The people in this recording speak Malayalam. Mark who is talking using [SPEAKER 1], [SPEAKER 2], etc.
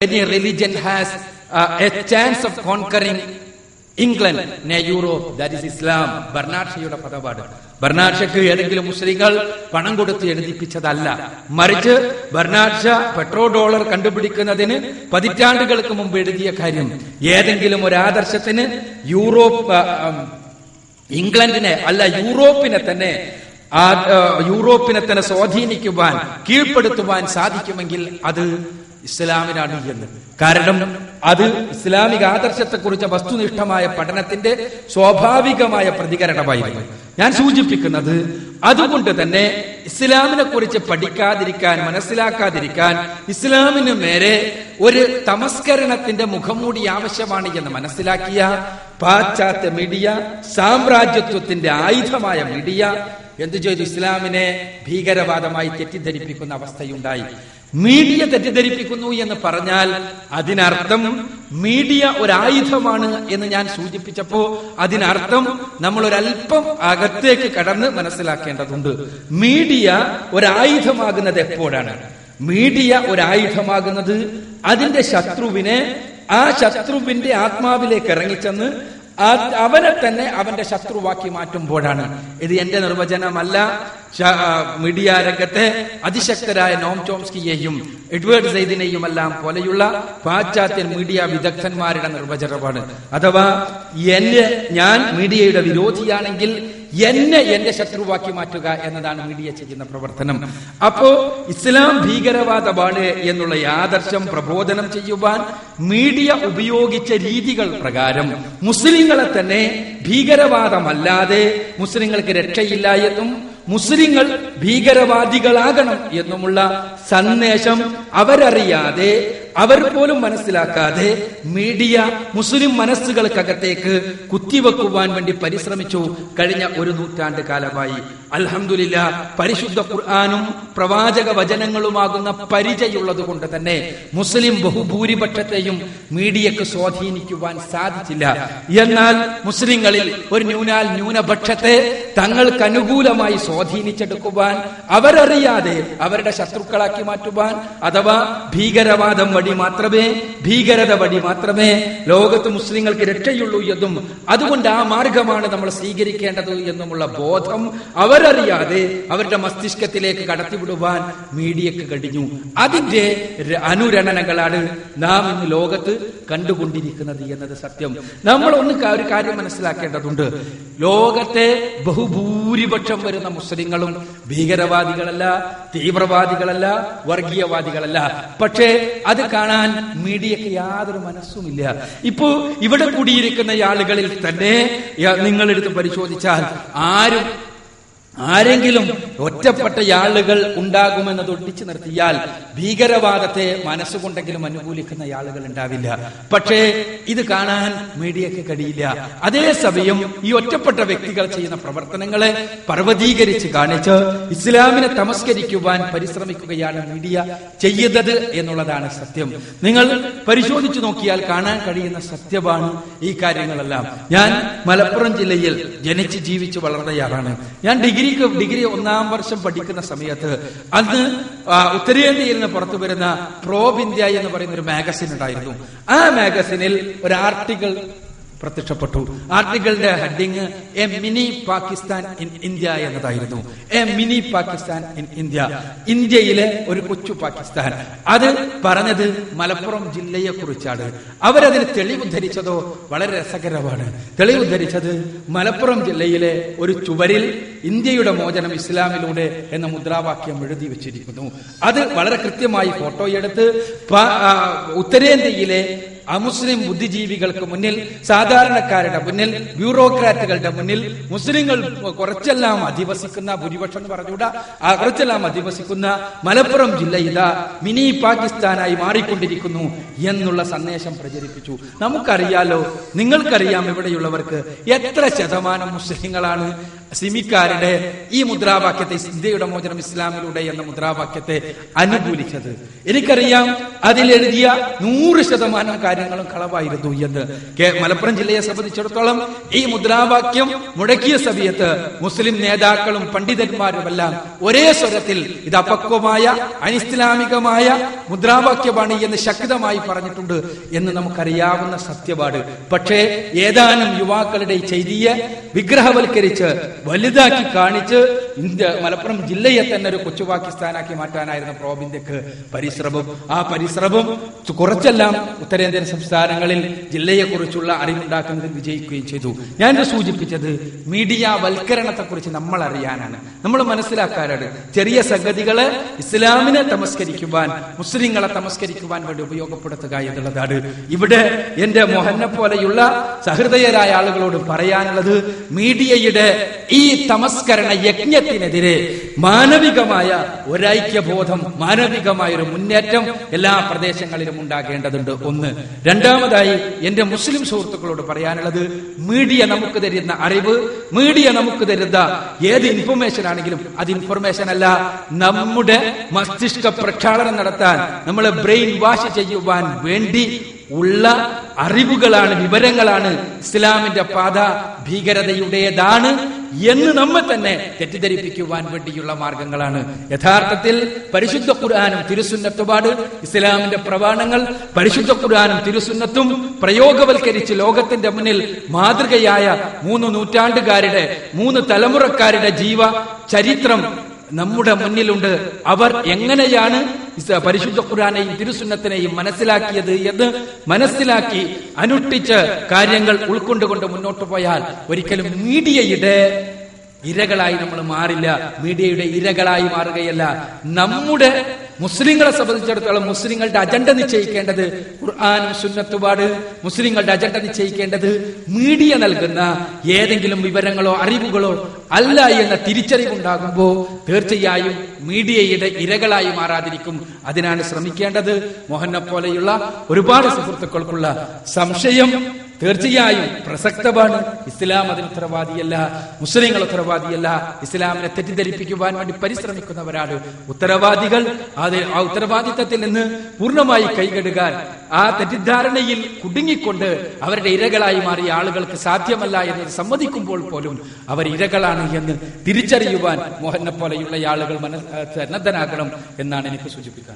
[SPEAKER 1] Any religion has a chance of conquering England, Europe, that is Islam. Bernard ഷായുടെ പദപാട്. ബർനാഡ് ഷാക്ക് ഏതെങ്കിലും മുസ്ലിങ്ങൾ പണം കൊടുത്ത് എഴുതിപ്പിച്ചതല്ല, മറിച്ച് ബർനാഡ് ഷാ $1 കണ്ടുപിടിക്കുന്നതിന് പതിറ്റാണ്ടുകൾക്ക് മുമ്പ് എഴുതിയ കാര്യം ഏതെങ്കിലും ഒരു ആദർശത്തിന് ഇംഗ്ലണ്ടിനെ അല്ല യൂറോപ്പിനെ തന്നെ സ്വാധീനിക്കുവാൻ, കീഴ്പ്പെടുത്തുവാൻ സാധിക്കുമെങ്കിൽ അത് ഇസ്ലാമിനാണ് എന്ന്. കാരണം അത് ഇസ്ലാമിക ആദർശത്തെക്കുറിച്ച് വസ്തുനിഷ്ഠമായ പഠനത്തിന്റെ സ്വാഭാവികമായ പ്രതികരണമായിരുന്നു. ഞാൻ സൂചിപ്പിക്കുന്നത് അതുകൊണ്ട് തന്നെ ഇസ്ലാമിനെ കുറിച്ച് പഠിക്കാതിരിക്കാൻ, മനസ്സിലാക്കാതിരിക്കാൻ, ഇസ്ലാമിന് മേലെ ഒരു തമസ്കരണത്തിന്റെ മുഖംമൂടി ആവശ്യമാണ് എന്ന് മനസ്സിലാക്കിയ പാശ്ചാത്യ മീഡിയ, സാമ്രാജ്യത്വത്തിന്റെ ആയുധമായ മീഡിയ എന്തു ചെയ്തു? ഇസ്ലാമിനെ ഭീകരവാദമായി തെറ്റിദ്ധരിപ്പിക്കുന്ന അവസ്ഥയുണ്ടായി. മീഡിയ തെറ്റിദ്ധരിപ്പിക്കുന്നു എന്ന് പറഞ്ഞാൽ അതിനർത്ഥം മീഡിയ ഒരായുധമാണ് എന്ന് ഞാൻ സൂചിപ്പിച്ചപ്പോ അതിനർത്ഥം നമ്മൾ ഒരല്പം അകത്തേക്ക് കടന്ന് മനസ്സിലാക്കേണ്ടതുണ്ട്. മീഡിയ ഒരായുധമാകുന്നത് എപ്പോഴാണ്? മീഡിയ ഒരായുധമാകുന്നത് അതിന്റെ ശത്രുവിനെ, ആ ശത്രുവിന്റെ ആത്മാവിലേക്ക് ഇറങ്ങിച്ചെന്ന് അവനെ തന്നെ അവന്റെ ശത്രുവാക്കി മാറ്റുമ്പോഴാണ്. ഇത് എന്റെ നിർവചനമല്ല. മീഡിയ രംഗത്തെ അതിശക്തരായ നോം ചോംസ്കിയെയും എഡ്വേർഡ് സെയ്ദിനെയും എല്ലാം പോലെയുള്ള പാശ്ചാത്യ മീഡിയ വിദഗ്ധന്മാരുടെ നിർവചനമാണ്. അഥവാ ഞാൻ മീഡിയയുടെ വിരോധിയാണെങ്കിൽ എന്നെ എന്റെ ശത്രുവാക്കി മാറ്റുക എന്നതാണ് മീഡിയ ചെയ്യുന്ന പ്രവർത്തനം. അപ്പോ ഇസ്ലാം ഭീകരവാദമാണ് എന്നുള്ള ആദർശം പ്രബോധനം ചെയ്യുവാൻ മീഡിയ ഉപയോഗിച്ച രീതികൾ പ്രകാരം മുസ്ലിങ്ങളെ തന്നെ ഭീകരവാദമല്ലാതെ മുസ്ലിങ്ങൾക്ക് രക്ഷയില്ല എന്നും മുസ്ലിങ്ങൾ ഭീകരവാദികളാകണം എന്നുമുള്ള സന്ദേശം അവരറിയാതെ, അവർ പോലും മനസ്സിലാക്കാതെ മീഡിയ മുസ്ലിം മനസ്സുകൾക്കകത്തേക്ക് കുത്തിവെക്കുവാൻ വേണ്ടി പരിശ്രമിച്ചു കഴിഞ്ഞ 1 നൂറ്റാണ്ട് കാലമായി. അൽഹംദുലില്ലാ, പരിശുദ്ധ ഖുർആനും പ്രവാചക വചനങ്ങളുമാകുന്ന പരിചയമുള്ളത് കൊണ്ട് തന്നെ മുസ്ലിം ബഹുഭൂരിപക്ഷത്തെയും മീഡിയക്ക് സ്വാധീനിക്കുവാൻ സാധിച്ചില്ല. എന്നാൽ മുസ്ലിങ്ങളിൽ ഒരു ന്യൂനപക്ഷത്തെ തങ്ങൾക്ക് അനുകൂലമായി സ്വാധീനിച്ചെടുക്കുവാൻ, അവരറിയാതെ അവരുടെ ശത്രുക്കളാക്കി മാറ്റുവാൻ, അഥവാ ഭീകരവാദം വഴി മാത്രമേ, ഭീകരത വഴി മാത്രമേ ലോകത്ത് മുസ്ലിങ്ങൾക്ക് രക്ഷയുള്ളൂ എന്നും അതുകൊണ്ട് ആ മാർഗമാണ് നമ്മൾ സ്വീകരിക്കേണ്ടത് എന്നുമുള്ള ബോധം അവരറിയാതെ അവരുടെ മസ്തിഷ്കത്തിലേക്ക് കടത്തിവിടുവാൻ മീഡിയക്ക് കഴിഞ്ഞു. അതിന്റെ അനുരണനങ്ങളാണ് നാം ഇന്ന് ലോകത്ത് കണ്ടുകൊണ്ടിരിക്കുന്നത് എന്നത് സത്യം. നമ്മൾ ഒരു കാര്യം മനസ്സിലാക്കേണ്ടതുണ്ട്. ലോകത്തെ ബഹുഭൂരിപക്ഷം വരുന്ന മുസ്ലിങ്ങളും ഭീകരവാദികളല്ല, തീവ്രവാദികളല്ല, വർഗീയവാദികളല്ല. പക്ഷേ അത് കാണാൻ മീഡിയക്ക് യാതൊരു മനസ്സുമില്ല. ഇപ്പോ ഇവിടെ കൂടിയിരിക്കുന്ന ആളുകളിൽ തന്നെ നിങ്ങളെടുത്ത് പരിശോധിച്ചാൽ ആരെങ്കിലും ഒറ്റപ്പെട്ട ആളുകൾ ഉണ്ടാകുമെന്നത് ഒട്ടിച്ചു നിർത്തിയാൽ ഭീകരവാദത്തെ മനസ്സുകൊണ്ടെങ്കിലും അനുകൂലിക്കുന്ന ആളുകൾ ഉണ്ടാവില്ല. പക്ഷേ ഇത് കാണാൻ മീഡിയക്ക് കഴിയില്ല. അതേസമയം ഈ ഒറ്റപ്പെട്ട വ്യക്തികൾ ചെയ്യുന്ന പ്രവർത്തനങ്ങളെ പർവ്വതീകരിച്ച് കാണിച്ച് ഇസ്ലാമിനെ തമസ്കരിക്കുവാൻ പരിശ്രമിക്കുകയാണ് മീഡിയ ചെയ്യുന്നത് എന്നുള്ളതാണ് സത്യം. നിങ്ങൾ പരിശോധിച്ചു നോക്കിയാൽ കാണാൻ കഴിയുന്ന സത്യമാണ് ഈ കാര്യങ്ങളെല്ലാം. ഞാൻ മലപ്പുറം ജില്ലയിൽ ജനിച്ച് ജീവിച്ച് വളർന്നയാളാണ്. ഞാൻ ഡിഗ്രി 1ാം വർഷം പഠിക്കുന്ന സമയത്ത് അന്ന് ഉത്തരേന്ത്യയിൽ നിന്ന് പുറത്തു വരുന്ന പ്രോബ് ഇന്ത്യ എന്ന് പറയുന്ന ഒരു മാഗസിൻ ഉണ്ടായിരുന്നു. ആ മാഗസിനിൽ ഒരു ആർട്ടിക്കിൾ പ്രത്യക്ഷപ്പെട്ടു. ആർട്ടിക്കിളിന്റെ heading a mini Pakistan in India എന്നതായിരുന്നു. A mini Pakistan in India, ഇന്ത്യയിലെ ഒരു കൊച്ചു പാകിസ്ഥാൻ. അത് പറഞ്ഞത് മലപ്പുറം ജില്ലയെ കുറിച്ചാണ്. അവരതിന് തെളിവ് ധരിച്ചതോ വളരെ രസകരമാണ്. തെളിവ് ധരിച്ചത് മലപ്പുറം ജില്ലയിലെ ഒരു ചുവരിൽ ഇന്ത്യയുടെ മോചനം ഇസ്ലാമിലൂടെ എന്ന മുദ്രാവാക്യം എഴുതി വെച്ചിരിക്കുന്നു. അത് വളരെ കൃത്യമായി ഫോട്ടോയെടുത്ത് ഉത്തരേന്ത്യയിലെ അമുസ്ലിം ബുദ്ധിജീവികൾക്ക് മുന്നിൽ, സാധാരണക്കാരുടെ മുന്നിൽ, ബ്യൂറോക്രാറ്റുകളുടെ മുന്നിൽ മുസ്ലിങ്ങൾ കുറച്ചെല്ലാം അധിവസിക്കുന്ന, ഭൂരിപക്ഷം എന്ന് പറഞ്ഞുകൂടാ, കുറച്ചെല്ലാം അധിവസിക്കുന്ന മലപ്പുറം ജില്ല ഇതാ മിനി പാകിസ്ഥാനായി മാറിക്കൊണ്ടിരിക്കുന്നു എന്നുള്ള സന്ദേശം പ്രചരിപ്പിച്ചു. നമുക്കറിയാലോ, നിങ്ങൾക്കറിയാം, ഇവിടെയുള്ളവർക്ക് എത്ര ശതമാനം മുസ്ലിങ്ങളാണ് സിമിക്കാരുടെ ഈ മുദ്രാവാക്യത്തെ, ഇന്ത്യയുടെ മോചനം ഇസ്ലാമിലൂടെ എന്ന മുദ്രാവാക്യത്തെ അനുകൂലിച്ചത്. എനിക്കറിയാം അതിലെഴുതിയ 100% കാര്യങ്ങളും കളവായിരുന്നു എന്ന്. മലപ്പുറം ജില്ലയെ സംബന്ധിച്ചിടത്തോളം ഈ മുദ്രാവാക്യം മുഴക്കിയ സമയത്ത് മുസ്ലിം നേതാക്കളും പണ്ഡിതന്മാരുമെല്ലാം ഒരേ സ്വരത്തിൽ ഇത് അപക്വമായ അനിസ്ലാമികമായ മുദ്രാവാക്യമാണ് എന്ന് ശക്തമായി പറഞ്ഞിട്ടുണ്ട് എന്ന് നമുക്കറിയാവുന്ന സത്യപാട്. പക്ഷേ ഏതാനും യുവാക്കളുടെ ചെയ്തിയെ വിഗ്രഹവൽക്കരിച്ച് വലുതാക്കി കാണിച്ച് മലപ്പുറം ജില്ലയെ തന്നെ ഒരു കൊച്ചു പാകിസ്ഥാനാക്കി മാറ്റാനായിരുന്നു പ്രോബിന്ദക്ക് പരിശ്രമം. ആ പരിശ്രമം കുറച്ചെല്ലാം ഉത്തരേന്ത്യൻ സംസ്ഥാനങ്ങളിൽ ജില്ലയെക്കുറിച്ചുള്ള അറിവുണ്ടാക്കുന്നതിൽ വിജയിക്കുകയും ചെയ്തു. ഞാൻ സൂചിപ്പിച്ചത് മീഡിയ വൽക്കരണത്തെ കുറിച്ച് നമ്മൾ അറിയാനാണ്, നമ്മൾ മനസ്സിലാക്കാനാണ്. ചെറിയ സംഗതികളെ ഇസ്ലാമിനെ തമസ്കരിക്കുവാൻ, മുസ്ലിങ്ങളെ തമസ്കരിക്കുവാൻ വേണ്ടി ഉപയോഗപ്പെടുത്തുക എന്നുള്ളതാണ്. ഇവിടെ എന്റെ മോഹനെ പോലെയുള്ള സഹൃദയരായ ആളുകളോട് പറയാനുള്ളത്, മീഡിയയുടെ ഈ തമസ്കരണ യജ്ഞത്തിനെതിരെ മാനവികമായ ഒരൈക്യബോധം, മാനവികമായ ഒരു മുന്നേറ്റം എല്ലാ പ്രദേശങ്ങളിലും ഉണ്ടാകേണ്ടതുണ്ട്. ഒന്ന്. രണ്ടാമതായി എന്റെ മുസ്ലിം സുഹൃത്തുക്കളോട് പറയാനുള്ളത്, മീഡിയ നമുക്ക് തരുന്ന അറിവ്, മീഡിയ നമുക്ക് തരുന്ന ഏത് ഇൻഫർമേഷൻ ആണെങ്കിലും അത് ഇൻഫർമേഷൻ അല്ല, നമ്മുടെ മസ്തിഷ്ക പ്രക്ഷാളനം നടത്താൻ, നമ്മളെ ബ്രെയിൻ വാഷ് ചെയ്യുവാൻ വേണ്ടി ഉള്ള അറിവുകളാണ്, വിവരങ്ങളാണ്. ഇസ്ലാമിന്റെ പാത ഭീകരതയുടേതാണ് എന്ന് നമ്മെ തന്നെ തെറ്റിദ്ധരിപ്പിക്കുവാൻ വേണ്ടിയുള്ള മാർഗങ്ങളാണ്. യഥാർത്ഥത്തിൽ പരിശുദ്ധ ഖുർആനും തിരുസുന്നത്തുപാട്, ഇസ്ലാമിന്റെ പ്രമാണങ്ങൾ പരിശുദ്ധ ഖുർആനും തിരുസുന്നത്തും പ്രയോഗവൽക്കരിച്ച് ലോകത്തിന്റെ മുന്നിൽ മാതൃകയായ 3 നൂറ്റാണ്ടുകാരുടെ 3 തലമുറക്കാരുടെ ജീവ ചരിത്രം നമ്മുടെ മുന്നിലുണ്ട്. അവർ എങ്ങനെയാണ് പരിശുദ്ധ ഖുർആനെയും തിരുസുന്നത്തിനെയും മനസ്സിലാക്കിയത് എന്ന് മനസ്സിലാക്കി അനുഷ്ഠിച്ച് കാര്യങ്ങൾ ഉൾക്കൊണ്ടുകൊണ്ട് മുന്നോട്ട് പോയാൽ ഒരിക്കലും മീഡിയയുടെ ഇരകളായി നമ്മൾ മാറില്ല. മീഡിയയുടെ ഇരകളായി മാറുകയല്ല. നമ്മുടെ മുസ്ലിങ്ങളെ സംബന്ധിച്ചിടത്തോളം മുസ്ലിങ്ങളുടെ അജണ്ട നിശ്ചയിക്കേണ്ടത് ഖുർആനും സുന്നത്തുപാട്, മുസ്ലിങ്ങളുടെ അജണ്ട നിശ്ചയിക്കേണ്ടത് മീഡിയ നൽകുന്ന ഏതെങ്കിലും വിവരങ്ങളോ അറിവുകളോ അല്ല എന്ന തിരിച്ചറിവുണ്ടാകുമ്പോൾ തീർച്ചയായും മീഡിയയുടെ ഇരകളായി മാറാതിരിക്കും. അതിനാണ് ശ്രമിക്കേണ്ടത്. മോഹനെ പോലെയുള്ള ഒരുപാട് സുഹൃത്തുക്കൾക്കുള്ള സംശയം തീർച്ചയായും പ്രസക്തമാണ്. ഇസ്ലാം അതിന് ഉത്തരവാദിയല്ല, മുസ്ലിങ്ങൾ ഉത്തരവാദിയല്ല. ഇസ്ലാമിനെ തെറ്റിദ്ധരിപ്പിക്കുവാൻ വേണ്ടി പരിശ്രമിക്കുന്നവരാണ് ഉത്തരവാദികൾ. ആ ഉത്തരവാദിത്തത്തിൽ നിന്ന് പൂർണ്ണമായി കൈകഴുകാൻ, ആ തെറ്റിദ്ധാരണയിൽ കുടുങ്ങിക്കൊണ്ട് അവരുടെ ഇരകളായി മാറിയ ആളുകൾക്ക് സാധ്യമല്ല എന്ന് സമ്മതിക്കുമ്പോൾ പോലും അവർ ഇരകളാണ് എന്ന് തിരിച്ചറിയുവാൻ മോഹനെ പോലെയുള്ള ആളുകൾ സന്നദ്ധനാകണം എന്നാണ് എനിക്ക് സൂചിപ്പിക്കാൻ.